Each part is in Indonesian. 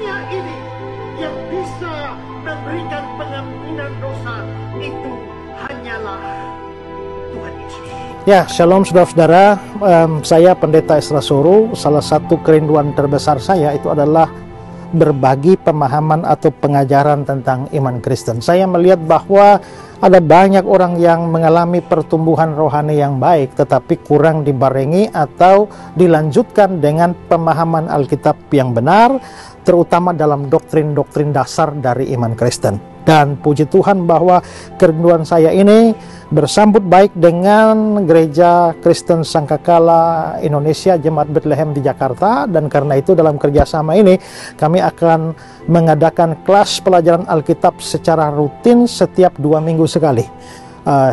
hanya ini yang bisa memberikan pengampunan dosa, itu hanyalah Tuhan Yesus. Ya, shalom saudara-saudara, saya Pendeta Esra Soro. Salah satu kerinduan terbesar saya itu adalah berbagi pemahaman atau pengajaran tentang iman Kristen. Saya melihat bahwa ada banyak orang yang mengalami pertumbuhan rohani yang baik, tetapi kurang dibarengi atau dilanjutkan dengan pemahaman Alkitab yang benar, terutama dalam doktrin-doktrin dasar dari iman Kristen. Dan puji Tuhan bahwa kerinduan saya ini bersambut baik dengan Gereja Kristen Sangkakala Indonesia Jemaat Bethlehem di Jakarta, dan karena itu dalam kerjasama ini kami akan mengadakan kelas pelajaran Alkitab secara rutin setiap 2 minggu sekali.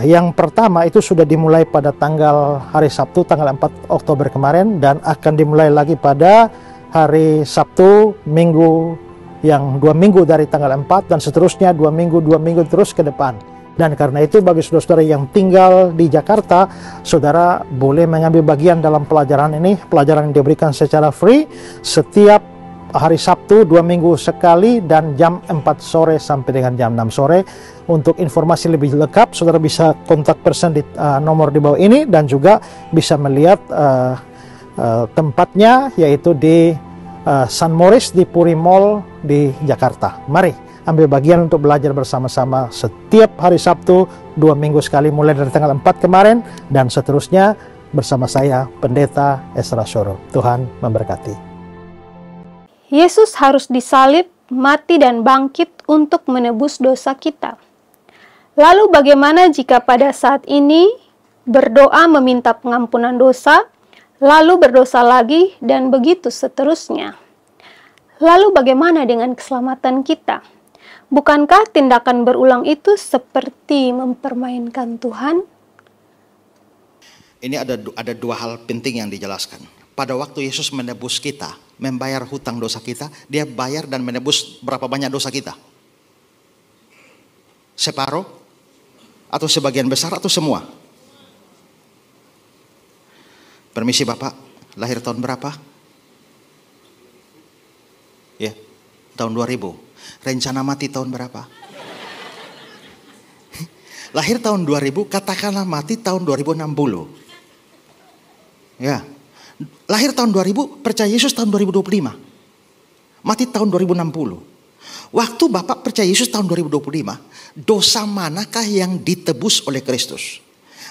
Yang pertama itu sudah dimulai pada tanggal hari Sabtu tanggal 4 Oktober kemarin, dan akan dimulai lagi pada hari Sabtu minggu yang 2 minggu dari tanggal 4, dan seterusnya 2 minggu terus ke depan. Dan karena itu bagi saudara-saudara yang tinggal di Jakarta, saudara boleh mengambil bagian dalam pelajaran ini. Pelajaran yang diberikan secara free setiap hari Sabtu 2 minggu sekali, dan jam 4 sore sampai dengan jam 6 sore. Untuk informasi lebih lengkap, saudara bisa kontak person di nomor di bawah ini, dan juga bisa melihat tempatnya, yaitu di San Moritz di Puri Mall di Jakarta. Mari ambil bagian untuk belajar bersama-sama setiap hari Sabtu 2 minggu sekali, mulai dari tanggal 4 kemarin dan seterusnya bersama saya Pendeta Esra Soro. Tuhan memberkati. Yesus harus disalib, mati dan bangkit untuk menebus dosa kita. Lalu bagaimana jika pada saat ini berdoa meminta pengampunan dosa, lalu berdosa lagi, dan begitu seterusnya? Lalu bagaimana dengan keselamatan kita? Bukankah tindakan berulang itu seperti mempermainkan Tuhan? Ini ada 2 hal penting yang dijelaskan. Pada waktu Yesus menebus kita, membayar hutang dosa kita, dia bayar dan menebus berapa banyak dosa kita? Separuh? Atau sebagian besar atau semua? Permisi Bapak, lahir tahun berapa? Ya, tahun 2000. Rencana mati tahun berapa? Lahir tahun 2000, katakanlah mati tahun 2060. Ya, lahir tahun 2000, percaya Yesus tahun 2025. Mati tahun 2060. Waktu Bapak percaya Yesus tahun 2025, dosa manakah yang ditebus oleh Kristus?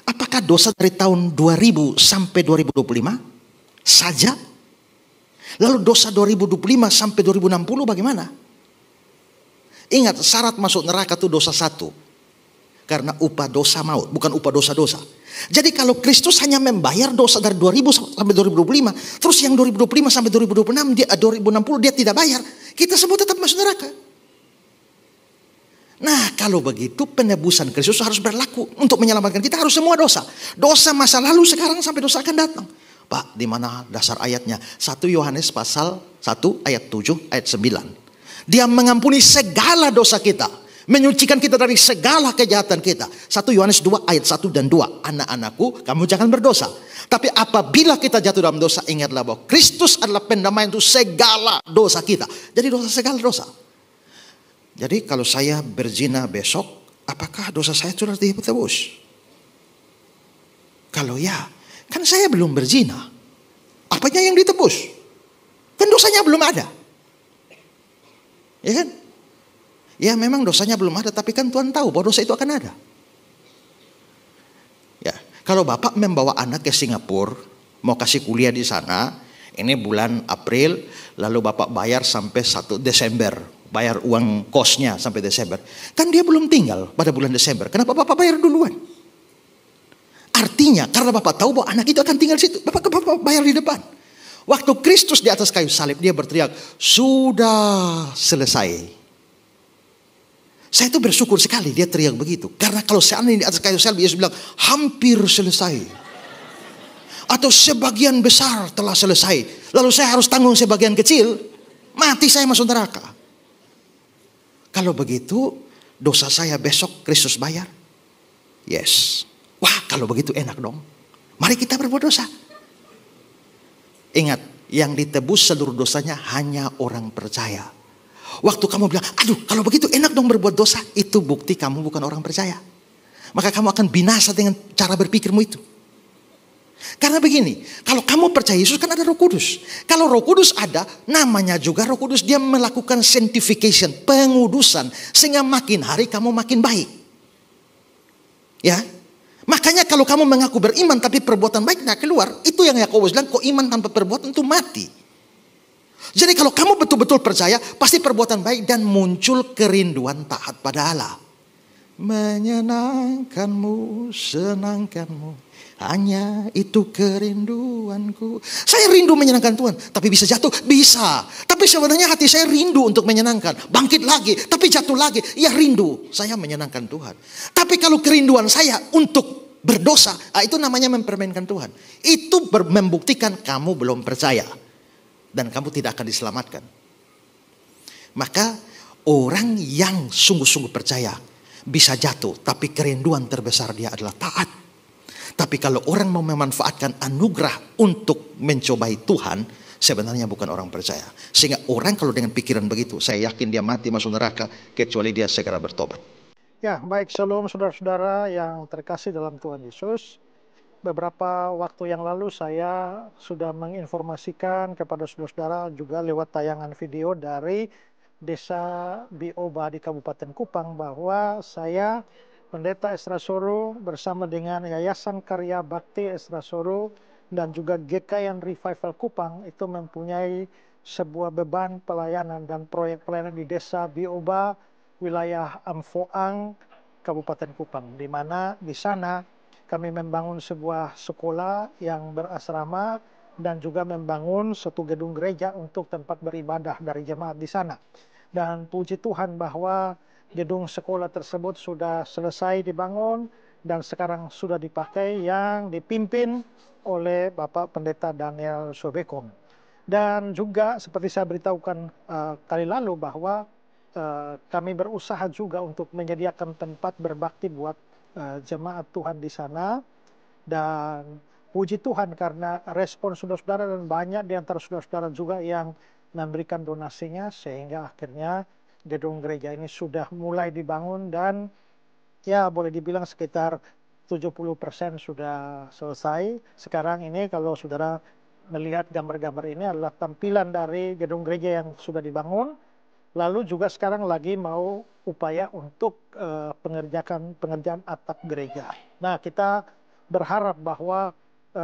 Apakah dosa dari tahun 2000 sampai 2025 saja? Lalu dosa 2025 sampai 2060 bagaimana? Ingat, syarat masuk neraka itu dosa 1. Karena upah dosa maut, bukan upah dosa-dosa. Jadi kalau Kristus hanya membayar dosa dari 2000 sampai 2025, terus yang 2025 sampai 2060 dia tidak bayar, kita semua tetap masuk neraka. Nah, kalau begitu penebusan Kristus harus berlaku untuk menyelamatkan kita, harus semua dosa. Dosa masa lalu, sekarang, sampai dosa akan datang. Pak, di mana dasar ayatnya? 1 Yohanes pasal 1 ayat 7 ayat 9. Dia mengampuni segala dosa kita, menyucikan kita dari segala kejahatan kita. 1 Yohanes 2 ayat 1 dan 2. Anak-anakku, kamu jangan berdosa. Tapi apabila kita jatuh dalam dosa, ingatlah bahwa Kristus adalah pendamaian untuk segala dosa kita. Jadi dosa, segala dosa. Jadi kalau saya berzina besok, apakah dosa saya sudah ditebus? Kalau ya, kan saya belum berzina. Apanya yang ditebus? Kan dosanya belum ada. Ya kan? Ya memang dosanya belum ada, tapi kan Tuhan tahu bahwa dosa itu akan ada. Ya, kalau Bapak membawa anak ke Singapura, mau kasih kuliah di sana, ini bulan April, lalu Bapak bayar sampai 1 Desember. Bayar uang kosnya sampai Desember. Kan dia belum tinggal pada bulan Desember. Kenapa Bapak bayar duluan? Artinya karena Bapak tahu bahwa anak itu akan tinggal di situ, Bapak bayar di depan. Waktu Kristus di atas kayu salib, dia berteriak, sudah selesai. Saya itu bersyukur sekali dia teriak begitu. Karena kalau seandainya di atas kayu salib, Yesus bilang, hampir selesai. Atau sebagian besar telah selesai. Lalu saya harus tanggung sebagian kecil, mati saya masuk neraka. Kalau begitu, dosa saya besok Kristus bayar? Yes. Wah, kalau begitu enak dong. Mari kita berbuat dosa. Ingat, yang ditebus seluruh dosanya hanya orang percaya. Waktu kamu bilang, aduh kalau begitu enak dong berbuat dosa, itu bukti kamu bukan orang percaya. Maka kamu akan binasa dengan cara berpikirmu itu. Karena begini, kalau kamu percaya Yesus kan ada Roh Kudus. Kalau Roh Kudus ada, namanya juga Roh Kudus, dia melakukan sanctification, pengudusan, sehingga makin hari kamu makin baik. Ya, makanya kalau kamu mengaku beriman tapi perbuatan baik tidak keluar, itu yang Yakobus bilang, kok iman tanpa perbuatan itu mati. Jadi kalau kamu betul-betul percaya, pasti perbuatan baik dan muncul kerinduan taat pada Allah. Menyenangkanmu, senangkanmu, hanya itu kerinduanku. Saya rindu menyenangkan Tuhan, tapi bisa jatuh? Bisa. Tapi sebenarnya hati saya rindu untuk menyenangkan. Bangkit lagi, tapi jatuh lagi. Ya rindu, saya menyenangkan Tuhan. Tapi kalau kerinduan saya untuk berdosa, itu namanya mempermainkan Tuhan. Itu membuktikan kamu belum percaya. Dan kamu tidak akan diselamatkan. Maka orang yang sungguh-sungguh percaya bisa jatuh, tapi kerinduan terbesar dia adalah taat. Tapi kalau orang mau memanfaatkan anugerah untuk mencobai Tuhan, sebenarnya bukan orang percaya. Sehingga orang kalau dengan pikiran begitu, saya yakin dia mati masuk neraka kecuali dia segera bertobat. Ya, baik, shalom saudara-saudara yang terkasih dalam Tuhan Yesus. Beberapa waktu yang lalu saya sudah menginformasikan kepada saudara-saudara juga lewat tayangan video dari Desa Bioba di Kabupaten Kupang bahwa saya, Pendeta Esra Soro, bersama dengan Yayasan Karya Bakti Esra Soro dan juga GKN Revival Kupang itu mempunyai sebuah beban pelayanan dan proyek pelayanan di Desa Bioba, wilayah Amfoang, Kabupaten Kupang, di mana di sana kami membangun sebuah sekolah yang berasrama dan juga membangun satu gedung gereja untuk tempat beribadah dari jemaat di sana. Dan puji Tuhan bahwa gedung sekolah tersebut sudah selesai dibangun dan sekarang sudah dipakai, yang dipimpin oleh Bapak Pendeta Daniel Sobekom. Dan juga seperti saya beritahukan kali lalu bahwa kami berusaha juga untuk menyediakan tempat berbakti buat jemaat Tuhan di sana. Dan puji Tuhan karena respon saudara-saudara dan banyak di antara saudara-saudara juga yang memberikan donasinya, sehingga akhirnya gedung gereja ini sudah mulai dibangun dan ya boleh dibilang sekitar 70% sudah selesai. Sekarang ini kalau saudara melihat gambar-gambar ini adalah tampilan dari gedung gereja yang sudah dibangun. Lalu juga sekarang lagi mau upaya untuk pengerjaan atap gereja. Nah, kita berharap bahwa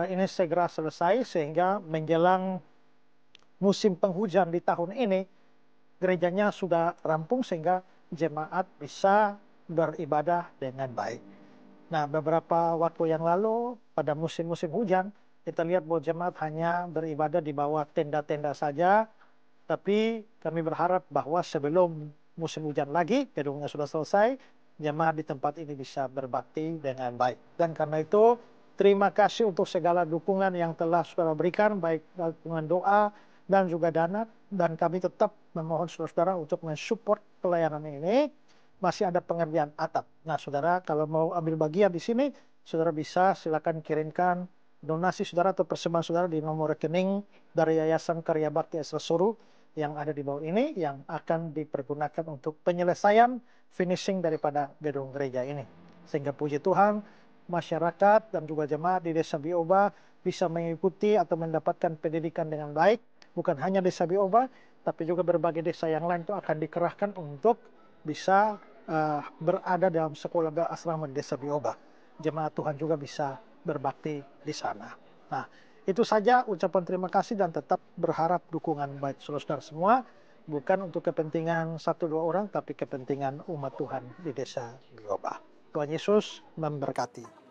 ini segera selesai sehingga menjelang musim penghujan di tahun ini gerejanya sudah rampung sehingga jemaat bisa beribadah dengan baik. Nah, beberapa waktu yang lalu pada musim-musim hujan kita lihat bahwa jemaat hanya beribadah di bawah tenda-tenda saja. Tapi kami berharap bahwa sebelum musim hujan lagi, gedungnya sudah selesai, jemaat di tempat ini bisa berbakti dengan baik. Dan karena itu, terima kasih untuk segala dukungan yang telah saudara berikan, baik dukungan doa dan juga dana. Dan kami tetap memohon saudara-saudara untuk mensupport pelayanan ini. Masih ada pengerjaan atap. Nah, saudara, kalau mau ambil bagian di sini, saudara bisa silakan kirimkan donasi saudara atau persembahan saudara di nomor rekening dari Yayasan Karya Bakti Esra Soro yang ada di bawah ini, yang akan dipergunakan untuk penyelesaian finishing daripada gedung gereja ini. Sehingga puji Tuhan, masyarakat dan juga jemaat di Desa Bioba bisa mengikuti atau mendapatkan pendidikan dengan baik. Bukan hanya Desa Bioba, tapi juga berbagai desa yang lain itu akan dikerahkan untuk bisa berada dalam sekolah berasrama di Desa Bioba. Jemaat Tuhan juga bisa berbakti di sana. Nah, itu saja ucapan terima kasih dan tetap berharap dukungan baik saudara-saudara semua, bukan untuk kepentingan 1-2 orang, tapi kepentingan umat Tuhan di Desa Bioba. Tuhan Yesus memberkati.